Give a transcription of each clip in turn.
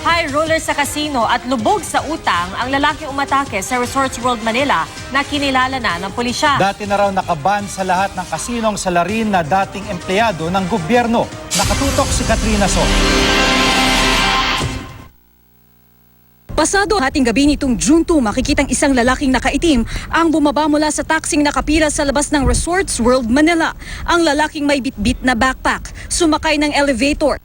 High roller sa kasino at lubog sa utang ang lalaking umatake sa Resorts World Manila na kinilala na ng pulisya. Dati na raw nakaban sa lahat ng kasinong salarin na dating empleyado ng gobyerno. Nakatutok si Katrina So. Pasado hating gabi nitong June 2, makikitang isang lalaking nakaitim ang bumaba mula sa taksing nakapila sa labas ng Resorts World Manila. Ang lalaking may bitbit na backpack, sumakay ng elevator.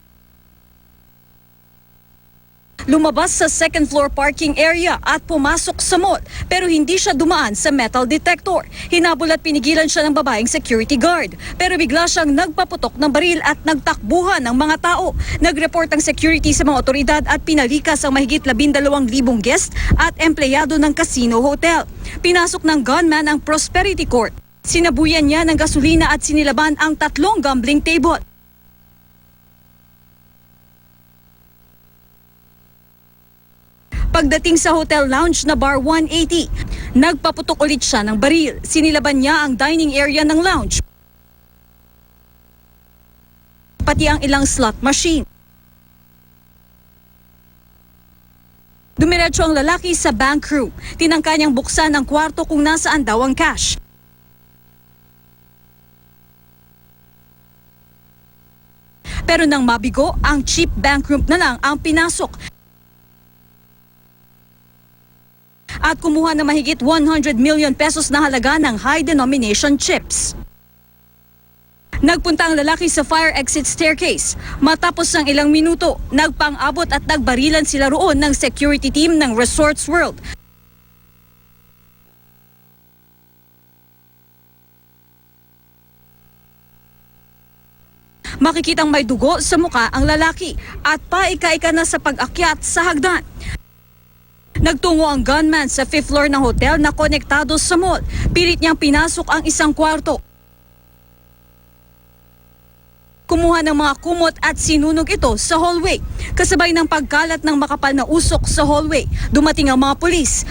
Lumabas sa second floor parking area at pumasok sa mall pero hindi siya dumaan sa metal detector. Hinabol at pinigilan siya ng babaeng security guard pero bigla siyang nagpaputok ng baril at nagtakbuhan ng mga tao. Nag-report ang security sa mga otoridad at pinalikas ang mahigit 12,000 guest at empleyado ng casino hotel. Pinasok ng gunman ang Prosperity Court. Sinabuyan niya ng gasolina at sinilaban ang 3 gambling table. Pagdating sa hotel lounge na bar 180, nagpaputok ulit siya ng baril. Sinilaban niya ang dining area ng lounge, pati ang ilang slot machine. Dumiretso ang lalaki sa bank room. Tinangka niyang buksan ang kwarto kung nasaan daw ang cash. Pero nang mabigo, ang cheap bank room na lang ang pinasok. At kumuha na mahigit 100 million pesos na halaga ng high denomination chips. Nagpunta ang lalaki sa fire exit staircase. Matapos ng ilang minuto, nagpang-abot at nagbarilan sila roon ng security team ng Resorts World. Makikitang may dugo sa muka ang lalaki at paika-ika na sa pag-akyat sa hagdan. Nagtungo ang gunman sa 5th floor ng hotel na konektado sa mall. Pilit niyang pinasok ang isang kwarto. Kumuha ng mga kumot at sinunog ito sa hallway. Kasabay ng pagkalat ng makapal na usok sa hallway, dumating ang mga pulis.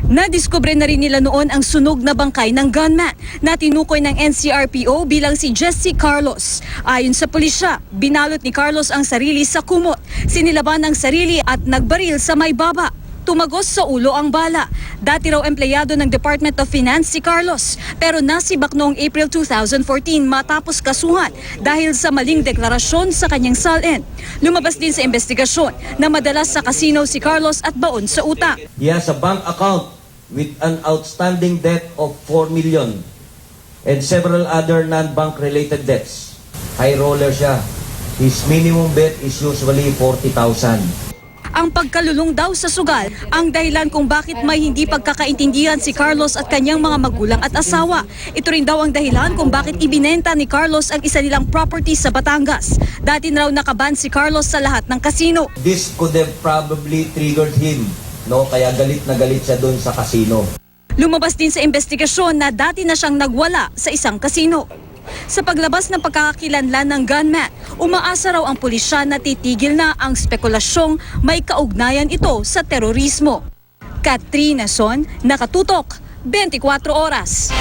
Nadiskubre na rin nila noon ang sunog na bangkay ng gunman na tinukoy ng NCRPO bilang si Jesse Carlos. Ayon sa pulisya, binalot ni Carlos ang sarili sa kumot, sinilaban ang sarili at nagbaril sa may baba. Tumagos sa ulo ang bala. Dati raw empleyado ng Department of Finance si Carlos pero nasibak noong April 2014 matapos kasuhan dahil sa maling deklarasyon sa kanyang salin. Lumabas din sa investigasyon na madalas sa kasino si Carlos at baon sa utang. He has a bank account with an outstanding debt of 4 million and several other non-bank related debts. High roller siya. His minimum bet is usually 40,000. Ang pagkalulong daw sa sugal ang dahilan kung bakit may hindi pagkakaintindihan si Carlos at kanyang mga magulang at asawa. Ito rin daw ang dahilan kung bakit ibinenta ni Carlos ang isa nilang property sa Batangas. Dati na raw nakaban si Carlos sa lahat ng kasino. This could have probably triggered him, no? Kaya galit na galit siya doon sa kasino. Lumabas din sa investigasyon na dati na siyang nagwala sa isang kasino. Sa paglabas ng pagkakakilanlan ng gunman, umaasa raw ang pulisya na titigil na ang spekulasyong may kaugnayan ito sa terorismo. Katrina Son, Nakatutok, 24 Oras.